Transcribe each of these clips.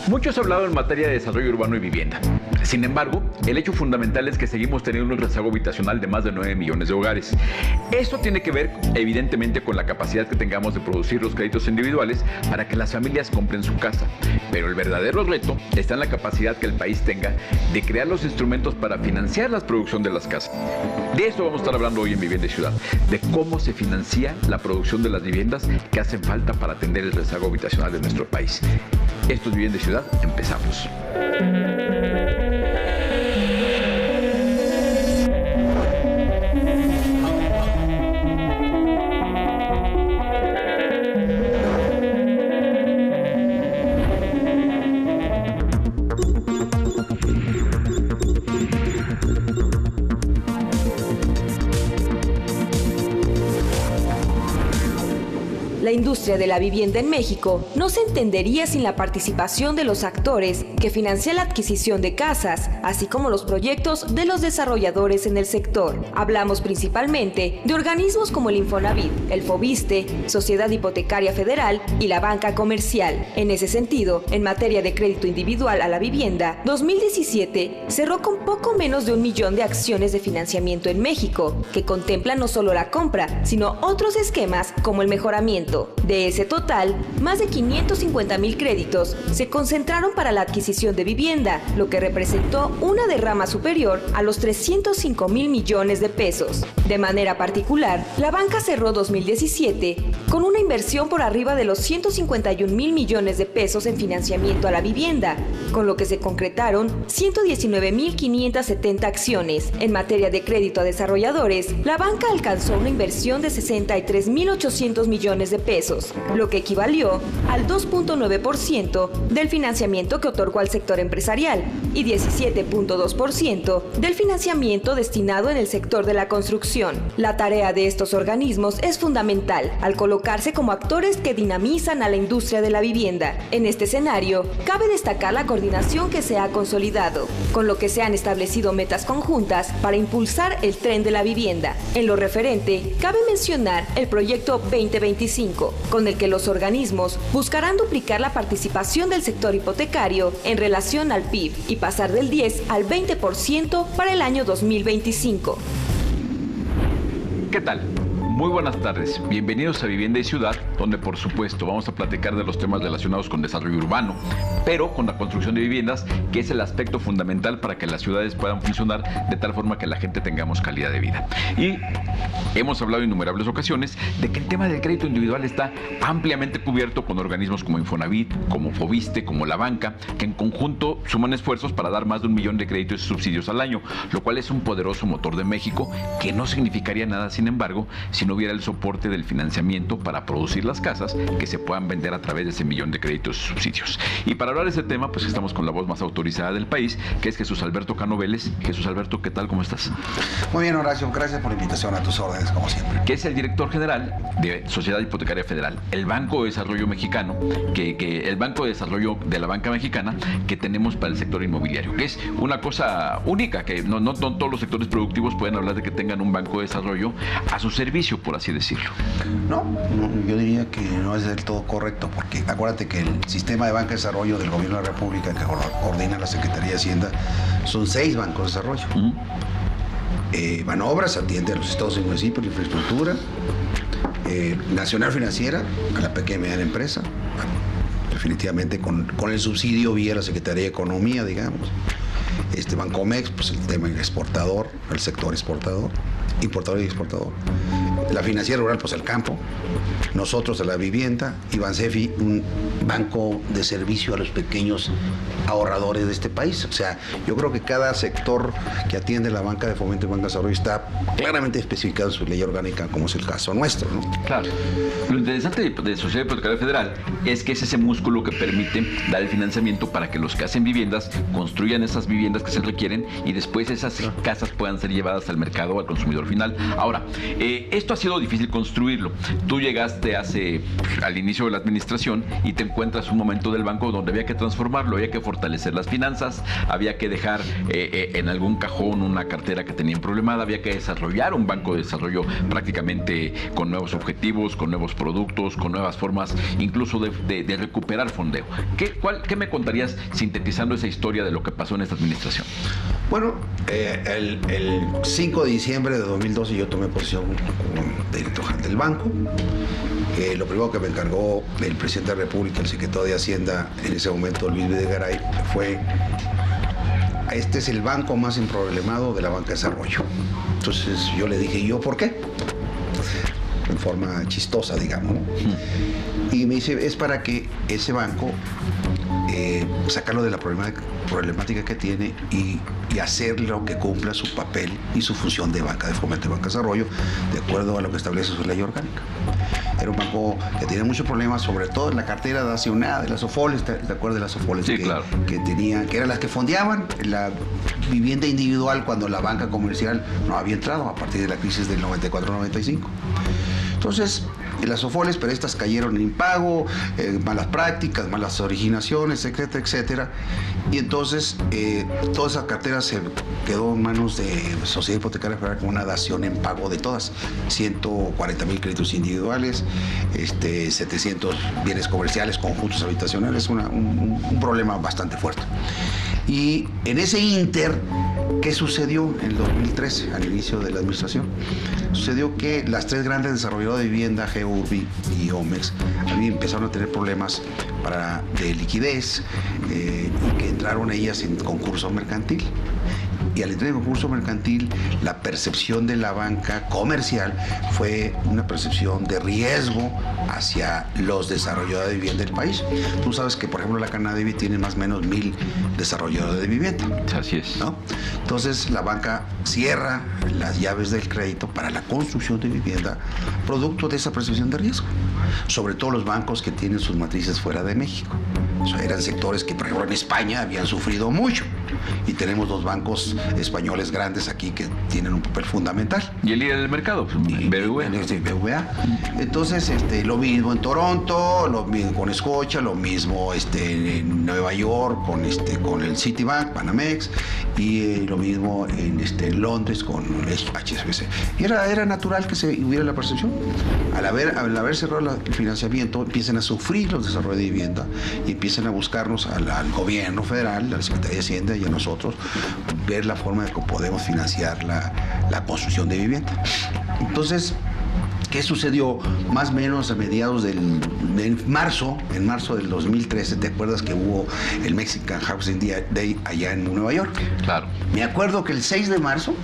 Mucho se ha hablado en materia de desarrollo urbano y vivienda. Sin embargo, el hecho fundamental es que seguimos teniendo un rezago habitacional de más de 9 millones de hogares. Esto tiene que ver, evidentemente, con la capacidad que tengamos de producir los créditos individuales para que las familias compren su casa. Pero el verdadero reto está en la capacidad que el país tenga de crear los instrumentos para financiar la producción de las casas. De esto vamos a estar hablando hoy en Vivienda y Ciudad, de cómo se financia la producción de las viviendas que hacen falta para atender el rezago habitacional de nuestro país. Esto es Vivienda y Ciudad, empezamos. La industria de la vivienda en México no se entendería sin la participación de los actores que financian la adquisición de casas, así como los proyectos de los desarrolladores en el sector. Hablamos principalmente de organismos como el Infonavit, el Foviste, Sociedad Hipotecaria Federal y la banca comercial. En ese sentido, en materia de crédito individual a la vivienda, 2017 cerró con poco menos de 1 millón de acciones de financiamiento en México, que contemplan no solo la compra, sino otros esquemas como el mejoramiento. De ese total, más de 550,000 créditos se concentraron para la adquisición de vivienda, lo que representó una derrama superior a los 305,000 millones de pesos. De manera particular, la banca cerró 2017 con una inversión por arriba de los 151,000 millones de pesos en financiamiento a la vivienda, con lo que se concretaron 119,570 acciones. En materia de crédito a desarrolladores, la banca alcanzó una inversión de 63,800 millones de pesos, lo que equivalió al 2.9% del financiamiento que otorgó al sector empresarial y 17.2% del financiamiento destinado en el sector de la construcción. La tarea de estos organismos es fundamental al colocarse como actores que dinamizan a la industria de la vivienda. En este escenario, cabe destacar la coordinación que se ha consolidado, con lo que se han establecido metas conjuntas para impulsar el tren de la vivienda. En lo referente, cabe mencionar el proyecto 2025, con el que los organismos buscarán duplicar la participación del sector hipotecario en relación al PIB y pasar del 10 al 20% para el año 2025. ¿Qué tal? Muy buenas tardes, bienvenidos a Vivienda y Ciudad, donde por supuesto vamos a platicar de los temas relacionados con desarrollo urbano, pero con la construcción de viviendas, que es el aspecto fundamental para que las ciudades puedan funcionar de tal forma que la gente tengamos calidad de vida. Y hemos hablado en innumerables ocasiones de que el tema del crédito individual está ampliamente cubierto con organismos como Infonavit, como Foviste, como la banca, que en conjunto suman esfuerzos para dar más de 1 millón de créditos y subsidios al año, lo cual es un poderoso motor de México, que no significaría nada, sin embargo, si no hubiera el soporte del financiamiento para producir las casas que se puedan vender a través de ese 1 millón de créditos y subsidios. Y para hablar de ese tema, pues estamos con la voz más autorizada del país, que es Jesús Alberto Cano Vélez. Jesús Alberto, ¿qué tal? ¿Cómo estás? Muy bien, Horacio, gracias por la invitación, a tus órdenes, como siempre. Que es el director general de Sociedad Hipotecaria Federal, el Banco de Desarrollo Mexicano, el Banco de Desarrollo de la Banca Mexicana que tenemos para el sector inmobiliario, que es una cosa única, que no todos los sectores productivos pueden hablar de que tengan un banco de desarrollo a su servicio, por así decirlo. No, yo diría que no es del todo correcto, porque acuérdate que el sistema de banca de desarrollo del gobierno de la República, que coordina la Secretaría de Hacienda, son 6 bancos de desarrollo. Banobras atiende a los estados y municipios, la infraestructura. Nacional Financiera, a la pequeña y mediana empresa, definitivamente con el subsidio vía la Secretaría de Economía, digamos. Bancomex, pues el tema exportador, el sector exportador, importador y exportador. La Financiera Rural, pues el campo. Nosotros a la vivienda. Y Bansefi, un banco de servicio a los pequeños ahorradores de este país. O sea, yo creo que cada sector que atiende la banca de fomento y banca de desarrollo está claramente especificado en su ley orgánica, como es el caso nuestro, ¿no? Claro. Lo interesante de Sociedad Hipotecaria Federal es que es ese músculo que permite dar el financiamiento para que los que hacen viviendas construyan esas viviendas que se requieren y después esas casas puedan ser llevadas al mercado o al consumidor final. Ahora, esto ha sido sido difícil construirlo. Tú llegaste al inicio de la administración y te encuentras un momento del banco donde había que transformarlo, había que fortalecer las finanzas, había que dejar en algún cajón una cartera que tenía problemada, había que desarrollar un banco de desarrollo prácticamente con nuevos objetivos, con nuevos productos, con nuevas formas, incluso de recuperar fondeo. ¿Qué me contarías sintetizando esa historia de lo que pasó en esta administración? Bueno, el 5 de diciembre de 2012 yo tomé posición como director general del banco. Lo primero que me encargó el presidente de la República, el secretario de Hacienda en ese momento, Luis Videgaray, fue: este es el banco más emproblemado de la banca de desarrollo. Entonces yo le dije, ¿y yo por qué? En forma chistosa, digamos, ¿no? Y me dice, es para que ese banco sacarlo de la problemática que tiene y hacerlo que cumpla su papel y su función de banca de fomento y banca de desarrollo de acuerdo a lo que establece su ley orgánica. Era un banco que tenía muchos problemas, sobre todo en la cartera nacional de las SOFOLES, ¿te acuerdas de las SOFOLES? Sí, claro. Que eran las que fondeaban la vivienda individual cuando la banca comercial no había entrado a partir de la crisis del 94-95. Entonces, las SOFOLES, pero estas cayeron en impago, malas prácticas, malas originaciones, etcétera, etcétera. Y entonces toda esa cartera se quedó en manos de Sociedad Hipotecaria Federal con una dación en pago de todas. 140,000 créditos individuales, 700 bienes comerciales, conjuntos habitacionales, un problema bastante fuerte. Y en ese ínter, ¿qué sucedió en el 2013, al inicio de la administración? Sucedió que las tres grandes desarrolladoras de vivienda, GEURBI y OMEX, empezaron a tener problemas de liquidez y que entraron ellas en concurso mercantil. Y al entrar en concurso mercantil, la percepción de la banca comercial fue una percepción de riesgo hacia los desarrolladores de vivienda del país. Tú sabes que, por ejemplo, la Canadevi tiene más o menos 1,000 desarrolladores de vivienda. Así es. ¿No? Entonces, la banca cierra las llaves del crédito para la construcción de vivienda, producto de esa percepción de riesgo. Sobre todo los bancos que tienen sus matrices fuera de México. O sea, eran sectores que, por ejemplo, en España habían sufrido mucho. Y tenemos dos bancos españoles grandes aquí que tienen un papel fundamental. ¿Y el líder del mercado? BBVA. BBVA. Entonces, lo mismo en Toronto, lo mismo con Scotia, lo mismo en Nueva York con el Citibank, Banamex, y lo mismo en Londres con HSBC. Y era natural que se hubiera la percepción. Al haber cerrado el financiamiento, empiezan a sufrir los desarrollos de vivienda y empiezan a buscarnos al gobierno federal, a la Secretaría de Hacienda y a nosotros, ver la forma de que podemos financiar la construcción de vivienda. Entonces, ¿qué sucedió? Más o menos a mediados de marzo del 2013, ¿te acuerdas que hubo el Mexican Housing Day allá en Nueva York? Claro. Me acuerdo que el 6 de marzo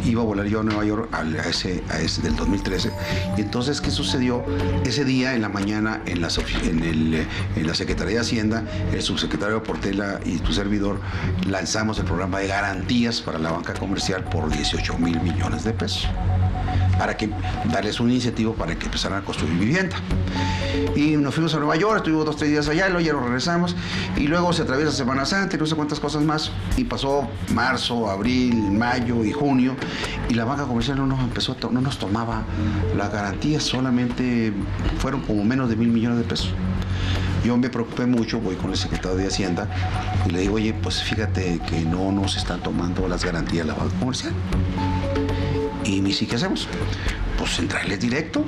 iba a volar yo a Nueva York a ese del 2013. Y entonces, ¿qué sucedió? Ese día en la mañana en la Secretaría de Hacienda, el subsecretario Portela y tu servidor lanzamos el programa de garantías para la banca comercial por 18,000 millones de pesos. Para darles un incentivo para que empezaran a construir vivienda. Y nos fuimos a Nueva York, estuvimos 2 o 3 días allá, y luego ya nos regresamos, y luego se atraviesa Semana Santa y no sé cuántas cosas más, y pasó marzo, abril, mayo y junio, y la banca comercial no nos tomaba la garantía, solamente fueron como menos de 1,000 millones de pesos. Yo me preocupé mucho, voy con el secretario de Hacienda y le digo, oye, pues fíjate que no nos están tomando las garantías de la banca comercial. Y me dice, ¿qué hacemos? Pues entrarles directo.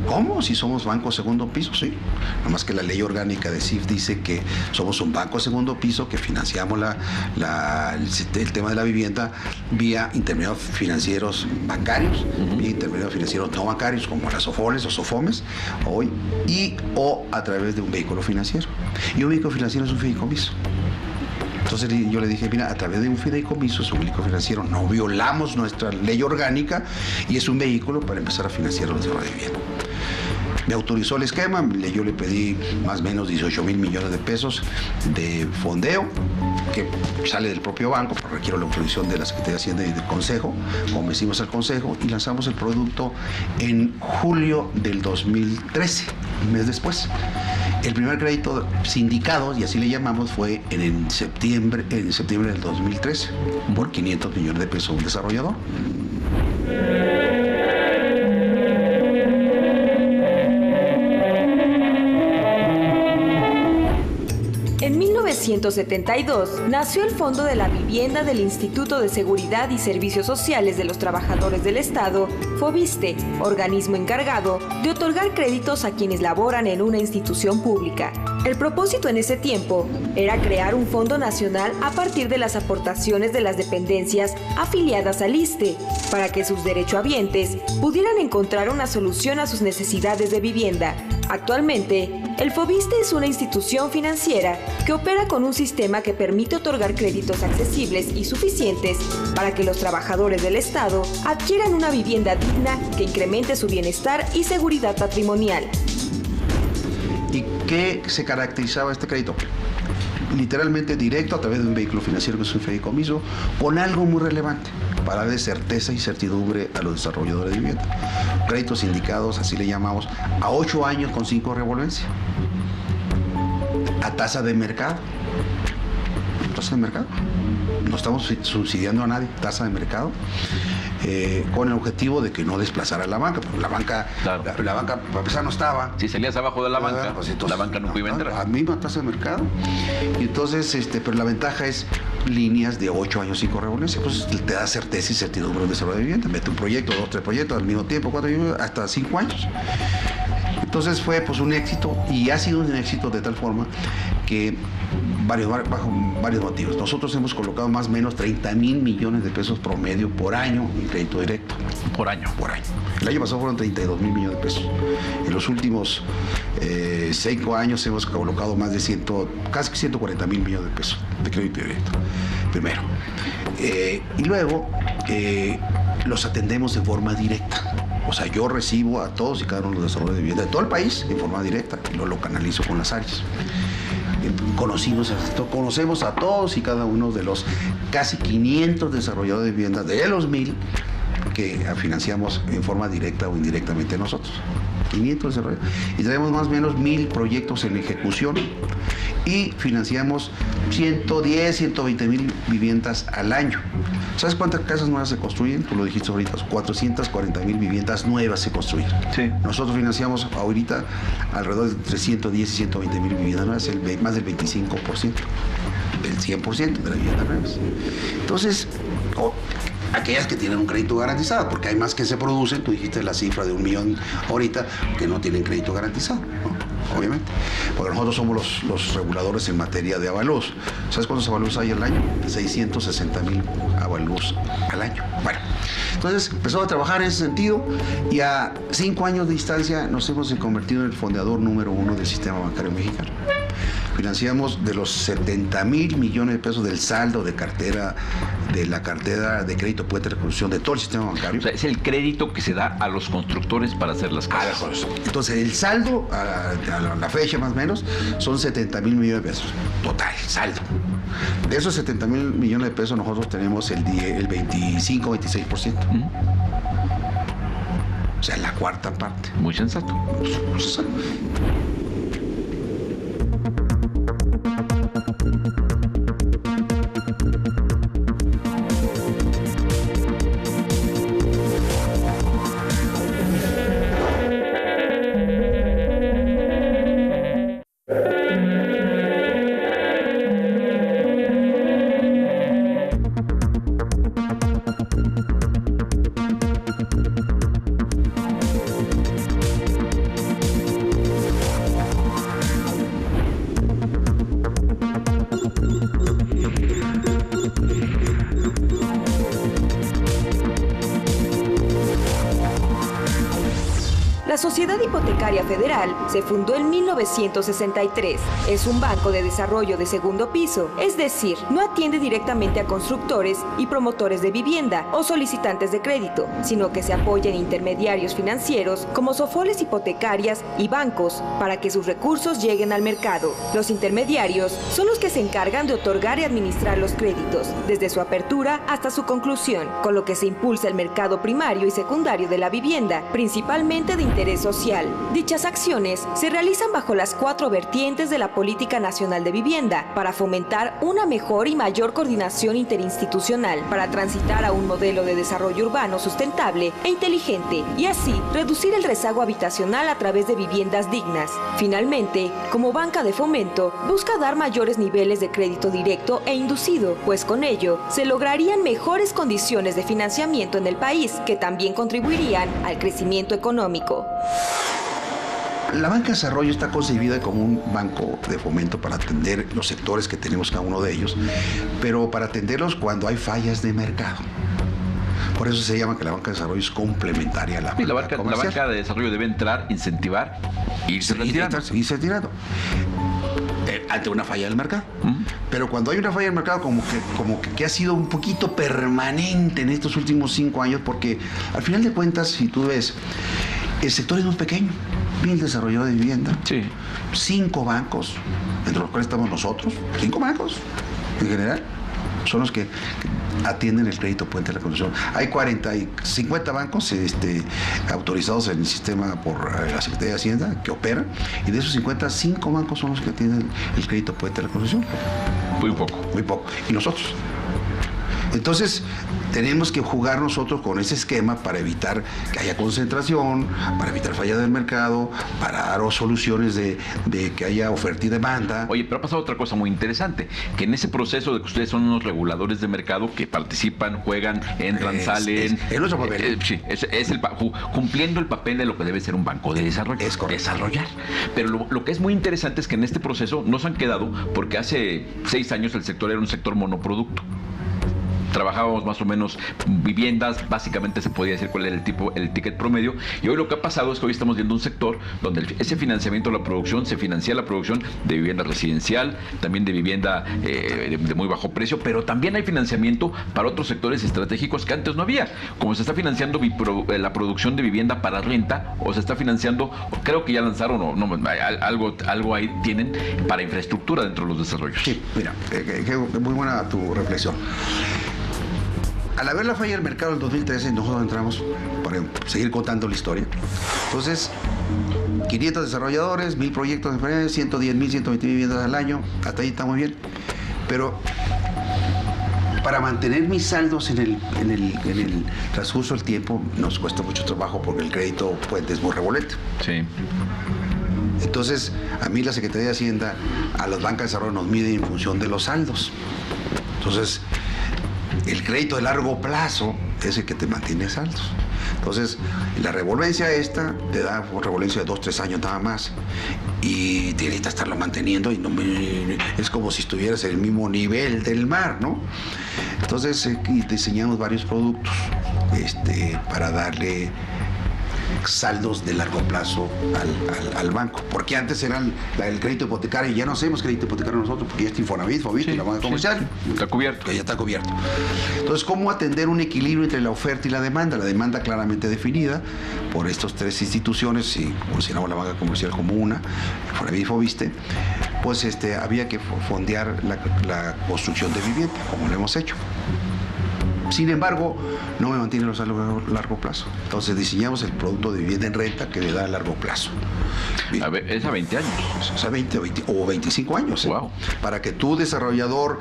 ¿Cómo? Si somos banco segundo piso, sí. Nada más que la ley orgánica de CIF dice que somos un banco segundo piso, que financiamos el tema de la vivienda vía intermediarios financieros bancarios, vía intermediarios financieros no bancarios, como las SOFOLES o SOFOMES, o a través de un vehículo financiero. Y un vehículo financiero es un fideicomiso. Entonces yo le dije, mira, a través de un fideicomiso, es un vehículo financiero, no violamos nuestra ley orgánica y es un vehículo para empezar a financiar los desarrollos de vivienda. Me autorizó el esquema, yo le pedí más o menos 18,000 millones de pesos de fondeo, que sale del propio banco, pero requiero la autorización de la Secretaría de Hacienda y del Consejo. Convencimos al Consejo y lanzamos el producto en julio del 2013, un mes después. El primer crédito sindicado, y así le llamamos, fue en septiembre del 2013, por 500 millones de pesos a un desarrollador. 1972 nació el Fondo de la Vivienda del Instituto de Seguridad y Servicios Sociales de los Trabajadores del Estado, FOBISTE, organismo encargado de otorgar créditos a quienes laboran en una institución pública. El propósito en ese tiempo era crear un fondo nacional a partir de las aportaciones de las dependencias afiliadas al ISSSTE, para que sus derechohabientes pudieran encontrar una solución a sus necesidades de vivienda. Actualmente, el FOBISTE es una institución financiera que opera con un sistema que permite otorgar créditos accesibles y suficientes para que los trabajadores del Estado adquieran una vivienda digna que incremente su bienestar y seguridad patrimonial. ¿Y qué se caracterizaba este crédito? Literalmente directo a través de un vehículo financiero que es un fideicomiso, con algo muy relevante para darle certeza y certidumbre a los desarrolladores de vivienda. Créditos indicados, así le llamamos, a 8 años con 5 revolvencia. A tasa de mercado. Tasa de mercado. No estamos subsidiando a nadie, tasa de mercado. Con el objetivo de que no desplazara la banca, porque la banca, claro. la banca para empezar no estaba. Si salías abajo de la banca, pues entonces, la banca no iba a entrar. A misma tasa de mercado. Y entonces, pero la ventaja es líneas de 8 años 5 revolvencias, pues te da certeza y certidumbre de desarrollo de vivienda. Mete un proyecto, 2, 3 proyectos al mismo tiempo, 4 años, hasta 5 años. Entonces fue pues un éxito, y ha sido un éxito de tal forma que bajo varios motivos. Nosotros hemos colocado más o menos 30,000 millones de pesos promedio por año en crédito directo. Por año. Por año. El año pasado fueron 32,000 millones de pesos. En los últimos 5 años hemos colocado más de casi 140,000 millones de pesos de crédito directo. Primero. Y luego los atendemos de forma directa. O sea, yo recibo a todos y cada uno de los desarrolladores de vivienda de todo el país en forma directa y lo canalizo con las áreas. Conocemos a todos y cada uno de los casi 500 desarrolladores de vivienda, de los 1,000 que financiamos en forma directa o indirectamente nosotros. 500 desarrolladores. Y tenemos más o menos 1,000 proyectos en ejecución y financiamos 110, 120,000 viviendas al año. ¿Sabes cuántas casas nuevas se construyen? Tú lo dijiste ahorita, 440,000 viviendas nuevas se construyen. Sí. Nosotros financiamos ahorita alrededor de 310 y 120,000 viviendas nuevas, más del 25%, del 100% de las viviendas nuevas. Entonces, aquellas que tienen un crédito garantizado, porque hay más que se producen, tú dijiste la cifra de 1 millón ahorita, que no tienen crédito garantizado, ¿no? Obviamente, porque nosotros somos los reguladores en materia de avalúos. ¿Sabes cuántos avalúos hay al año? 660,000 avalúos al año. Bueno, entonces empezamos a trabajar en ese sentido y a 5 años de distancia nos hemos convertido en el fondeador número 1 del sistema bancario mexicano. Financiamos de los 70,000 millones de pesos del saldo de la cartera de crédito puente de reconstrucción de todo el sistema bancario. O sea, es el crédito que se da a los constructores para hacer las casas. Entonces, el saldo, a la fecha más o menos, son 70,000 millones de pesos. Total, saldo. De esos 70,000 millones de pesos, nosotros tenemos el 25-26%. O sea, la cuarta parte. Muy sensato. Muy sensato. La Sociedad Hipotecaria Federal se fundó en 1963. Es un banco de desarrollo de segundo piso, es decir, no atiende directamente a constructores y promotores de vivienda o solicitantes de crédito, sino que se apoya en intermediarios financieros como sofoles hipotecarias y bancos para que sus recursos lleguen al mercado. Los intermediarios son los que se encargan de otorgar y administrar los créditos, desde su apertura hasta su conclusión, con lo que se impulsa el mercado primario y secundario de la vivienda, principalmente de interés interés social. Dichas acciones se realizan bajo las 4 vertientes de la Política Nacional de Vivienda para fomentar una mejor y mayor coordinación interinstitucional para transitar a un modelo de desarrollo urbano sustentable e inteligente y así reducir el rezago habitacional a través de viviendas dignas. Finalmente, como banca de fomento, busca dar mayores niveles de crédito directo e inducido, pues con ello se lograrían mejores condiciones de financiamiento en el país que también contribuirían al crecimiento económico. La banca de desarrollo está concebida como un banco de fomento para atender los sectores que tenemos cada uno de ellos, pero para atenderlos cuando hay fallas de mercado. Por eso se llama que la banca de desarrollo es complementaria a la banca comercial. La banca de desarrollo debe entrar, incentivar e irse retirando. Irse retirando. Ante una falla del mercado. Pero cuando hay una falla del mercado como que ha sido un poquito permanente en estos últimos 5 años, porque al final de cuentas, si tú ves, el sector es muy pequeño, bien desarrollado de vivienda. Sí. 5 bancos, entre los cuales estamos nosotros, 5 bancos en general, son los que atienden el crédito puente de la construcción. Hay 50 bancos autorizados en el sistema por la Secretaría de Hacienda que operan, y de esos 50, 5 bancos son los que atienden el crédito puente de la construcción. Muy poco. Muy poco. Y nosotros. Entonces, tenemos que jugar nosotros con ese esquema para evitar que haya concentración, para evitar fallas del mercado, para dar soluciones de que haya oferta y demanda. Oye, pero ha pasado otra cosa muy interesante, que en ese proceso de que ustedes son unos reguladores de mercado que participan, juegan, entran, salen. Es nuestro papel. Sí, cumpliendo el papel de lo que debe ser un banco de desarrollo. Es correcto. Desarrollar. Pero lo que es muy interesante es que en este proceso no se han quedado, porque hace 6 años el sector era un sector monoproducto. Trabajábamos más o menos viviendas, básicamente se podía decir cuál era el ticket promedio, y hoy lo que ha pasado es que hoy estamos viendo un sector donde ese financiamiento de la producción, se financia la producción de vivienda residencial, también de vivienda de muy bajo precio, pero también hay financiamiento para otros sectores estratégicos que antes no había, como se está financiando la producción de vivienda para renta, o se está financiando, creo que ya lanzaron, algo ahí tienen para infraestructura dentro de los desarrollos. Sí, mira, muy buena tu reflexión. Al haber la falla del mercado en 2013, nosotros entramos para seguir contando la historia. Entonces, 500 desarrolladores, 1000 proyectos de 110,000, 120,000 viviendas al año, hasta ahí está muy bien. Pero para mantener mis saldos en el transcurso del tiempo nos cuesta mucho trabajo porque el crédito puente es muy revolente. Sí. Entonces, a mí la Secretaría de Hacienda, a las bancas de desarrollo nos mide en función de los saldos. Entonces, el crédito de largo plazo es el que te mantiene saldos. Entonces, la revolvencia esta te da una revolvencia de 2-3 años nada más, y tienes que estarlo manteniendo, y es como si estuvieras en el mismo nivel del mar, ¿no? Entonces, diseñamos varios productos para darle saldos de largo plazo al banco, porque antes era el crédito hipotecario, y ya no hacemos crédito hipotecario nosotros porque ya está Infonavit, Fobit, y la banca comercial. Está cubierto. Que ya está cubierto. Entonces, ¿cómo atender un equilibrio entre la oferta y la demanda? La demanda claramente definida por estas 3 instituciones, si consideramos la banca comercial como una, Infonavit y Fobiste, pues había que fondear la construcción de vivienda, como lo hemos hecho. Sin embargo, no me mantiene los saldos a largo plazo. Entonces diseñamos el producto de vivienda en renta que le da a largo plazo. Es a 20 años. Es a 20 o 25 años. Wow. Para que tú, desarrollador,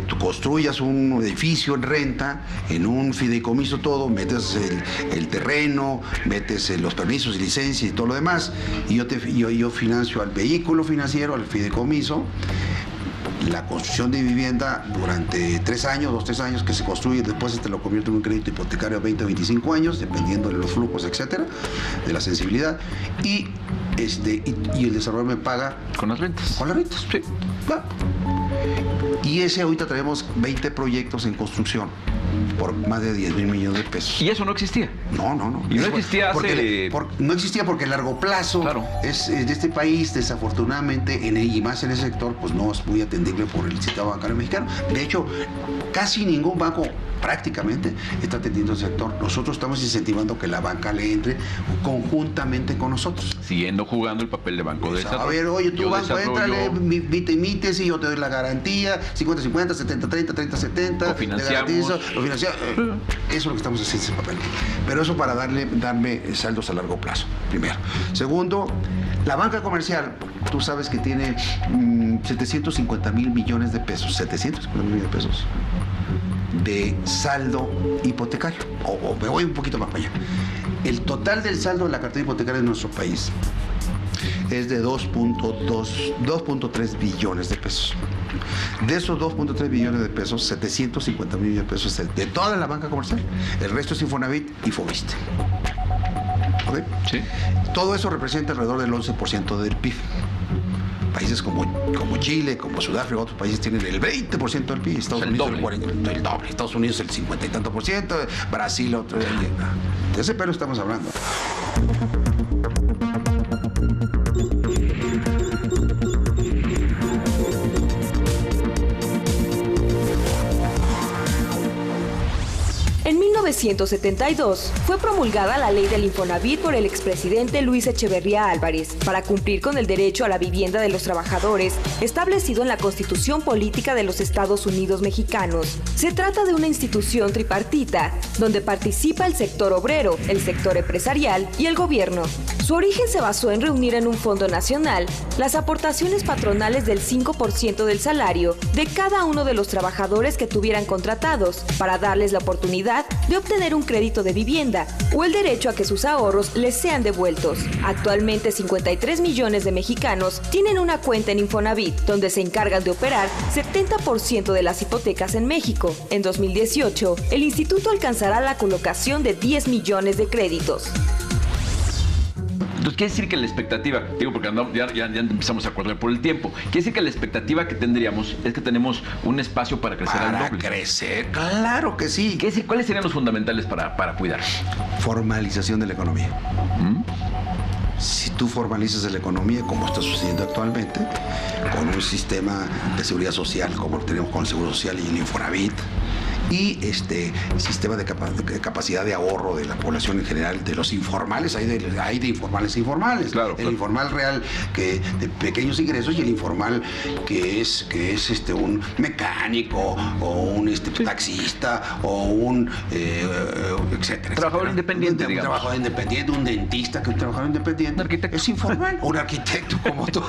tú construyas un edificio en renta, en un fideicomiso todo, metes el terreno, metes los permisos y licencias y todo lo demás, y yo financio al vehículo financiero, al fideicomiso, la construcción de vivienda durante 3 años, 2-3 años que se construye, después te lo convierte en un crédito hipotecario a 20 o 25 años, dependiendo de los flujos, etcétera, de la sensibilidad, y el desarrollo me paga con las rentas. Con las rentas, sí. Va. Y ahorita traemos 20 proyectos en construcción por más de 10,000 millones de pesos. ¿Y eso no existía? No. Y no existía no existía porque el largo plazo, claro, es de este país, desafortunadamente, y más en ese sector, pues no es muy atendible por el sistema bancario mexicano. De hecho, casi ningún banco prácticamente está atendiendo el sector. Nosotros estamos incentivando que la banca le entre conjuntamente con nosotros. Siguiendo jugando el papel de banco de desarrollo. A ver, oye, tú banco, éntrale, mite, y yo te doy la garantía, 50-50, 70-30, 30-70. Lo financiamos. Lo autofinanciado. Eso es lo que estamos haciendo en ese papel. Pero eso para darme saldos a largo plazo, primero. Segundo, la banca comercial, tú sabes que tiene 750,000 millones de pesos, 750 millones de pesos de saldo hipotecario. O me voy un poquito más para allá. El total del saldo de la cartera hipotecaria de nuestro país es de 2.3 billones de pesos. De esos 2.3 billones de pesos, 750,000 millones de pesos es de toda la banca comercial. El resto es Infonavit y Fobiste. ¿Ok? Sí. Todo eso representa alrededor del 11% del PIB. Países como Chile, como Sudáfrica, otros países tienen el 20% del PIB. Estados Unidos el 40%, el doble. Estados Unidos el 50 y tanto por ciento, Brasil otro. De ese pelo estamos hablando. En 1972 fue promulgada la ley del Infonavit por el expresidente Luis Echeverría Álvarez para cumplir con el derecho a la vivienda de los trabajadores establecido en la Constitución Política de los Estados Unidos Mexicanos. Se trata de una institución tripartita donde participa el sector obrero, el sector empresarial y el gobierno. Su origen se basó en reunir en un fondo nacional las aportaciones patronales del 5% del salario de cada uno de los trabajadores que tuvieran contratados para darles la oportunidad de obtener un crédito de vivienda o el derecho a que sus ahorros les sean devueltos. Actualmente 53 millones de mexicanos tienen una cuenta en Infonavit, donde se encargan de operar 70% de las hipotecas en México. En 2018, el instituto alcanzará la colocación de 10 millones de créditos. Entonces, quiere decir que la expectativa, digo porque ya empezamos a correr por el tiempo, quiere decir que la expectativa que tendríamos es que tenemos un espacio para crecer al doble. Para crecer, claro que sí. ¿Cuáles serían los fundamentales para cuidar? Formalización de la economía. Si tú formalizas la economía, como está sucediendo actualmente, con un sistema de seguridad social, como lo tenemos con el Seguro Social y el Infonavit, y sistema de capacidad de ahorro de la población en general, de los informales, hay de informales e informales. Claro, el informal real que de pequeños ingresos y el informal que es un mecánico o un taxista o un etcétera. Trabajador independiente, un trabajador independiente, un dentista que es un trabajador independiente. Un arquitecto. Es informal. Un arquitecto como tú.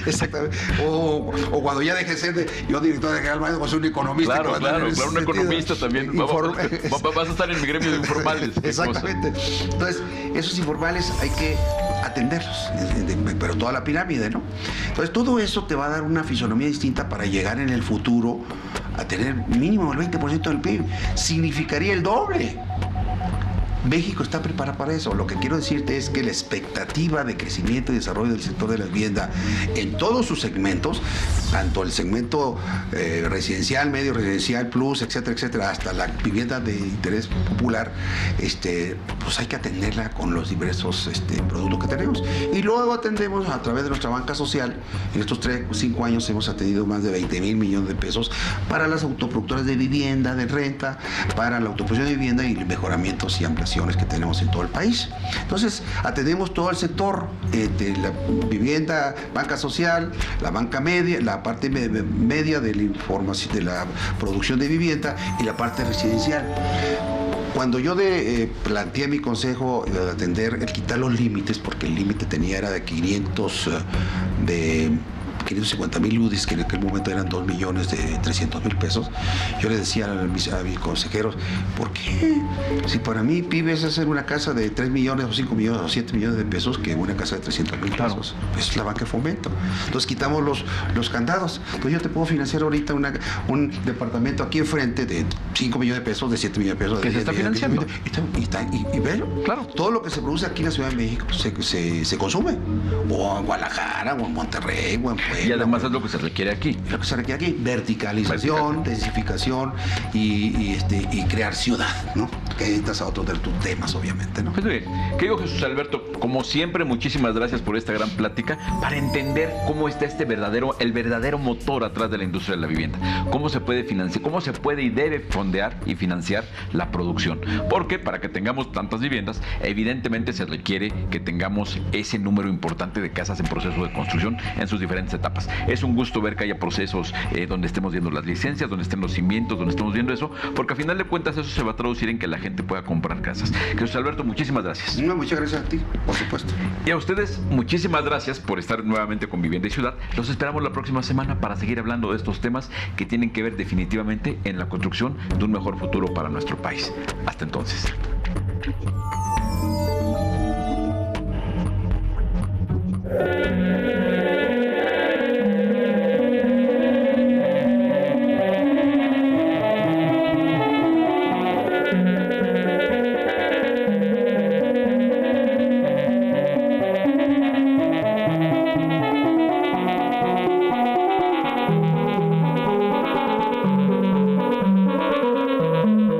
Exactamente. O cuando ya deje de ser yo director de General Maestro, pues un economista. Claro, un economista también. Vas a estar en mi gremio de informales. Exactamente. Entonces, esos informales hay que atenderlos, pero toda la pirámide, ¿no? Entonces, todo eso te va a dar una fisonomía distinta para llegar en el futuro a tener mínimo el 20% del PIB. Significaría el doble. México está preparado para eso. Lo que quiero decirte es que la expectativa de crecimiento y desarrollo del sector de la vivienda en todos sus segmentos, tanto el segmento residencial, medio residencial, plus, etcétera, etcétera, hasta la vivienda de interés popular, pues hay que atenderla con los diversos productos que tenemos. Y luego atendemos a través de nuestra banca social. En estos 3 o 5 años hemos atendido más de 20,000 millones de pesos para las autoproductoras de vivienda, de renta, para la autoproducción de vivienda y mejoramientos y ampliaciones que tenemos en todo el país. Entonces, atendemos todo el sector de la vivienda, banca social, la banca media, la parte media de la información, de la producción de vivienda y la parte residencial. Cuando yo planteé mi consejo de atender, el quitar los límites, porque el límite era de 550,000 UDIs, que en aquel momento eran 2,300,000 pesos, yo le decía a mis consejeros, ¿por qué? Si para mí PIB es hacer una casa de 3 millones o 5 millones o 7 millones de pesos que una casa de 300,000 pesos. Eso es la banca de fomento. Entonces quitamos los candados. Entonces yo te puedo financiar ahorita un departamento aquí enfrente de 5 millones de pesos, de 7 millones de pesos. ¿Que se está financiando? Y velo. Claro. Todo lo que se produce aquí en la Ciudad de México se consume. O en Guadalajara, o en Monterrey, o en Puebla. Y además es lo que se requiere aquí. Lo que se requiere aquí, verticalización, densificación y crear ciudad, ¿no? Que estás a otro de tus temas, obviamente, ¿no? Pues bien, querido Jesús Alberto, Como siempre, muchísimas gracias por esta gran plática para entender cómo está el verdadero motor atrás de la industria de la vivienda. Cómo se puede financiar, cómo se puede y debe fondear y financiar la producción. Porque para que tengamos tantas viviendas, evidentemente se requiere que tengamos ese número importante de casas en proceso de construcción en sus diferentes etapas. Es un gusto ver que haya procesos donde estemos viendo las licencias, donde estén los cimientos, donde estemos viendo eso, porque a final de cuentas eso se va a traducir en que la gente pueda comprar casas. Jesús Alberto, muchísimas gracias. No, muchas gracias a ti, por supuesto. Y a ustedes, muchísimas gracias por estar nuevamente con Vivienda y Ciudad. Los esperamos la próxima semana para seguir hablando de estos temas que tienen que ver definitivamente en la construcción de un mejor futuro para nuestro país. Hasta entonces.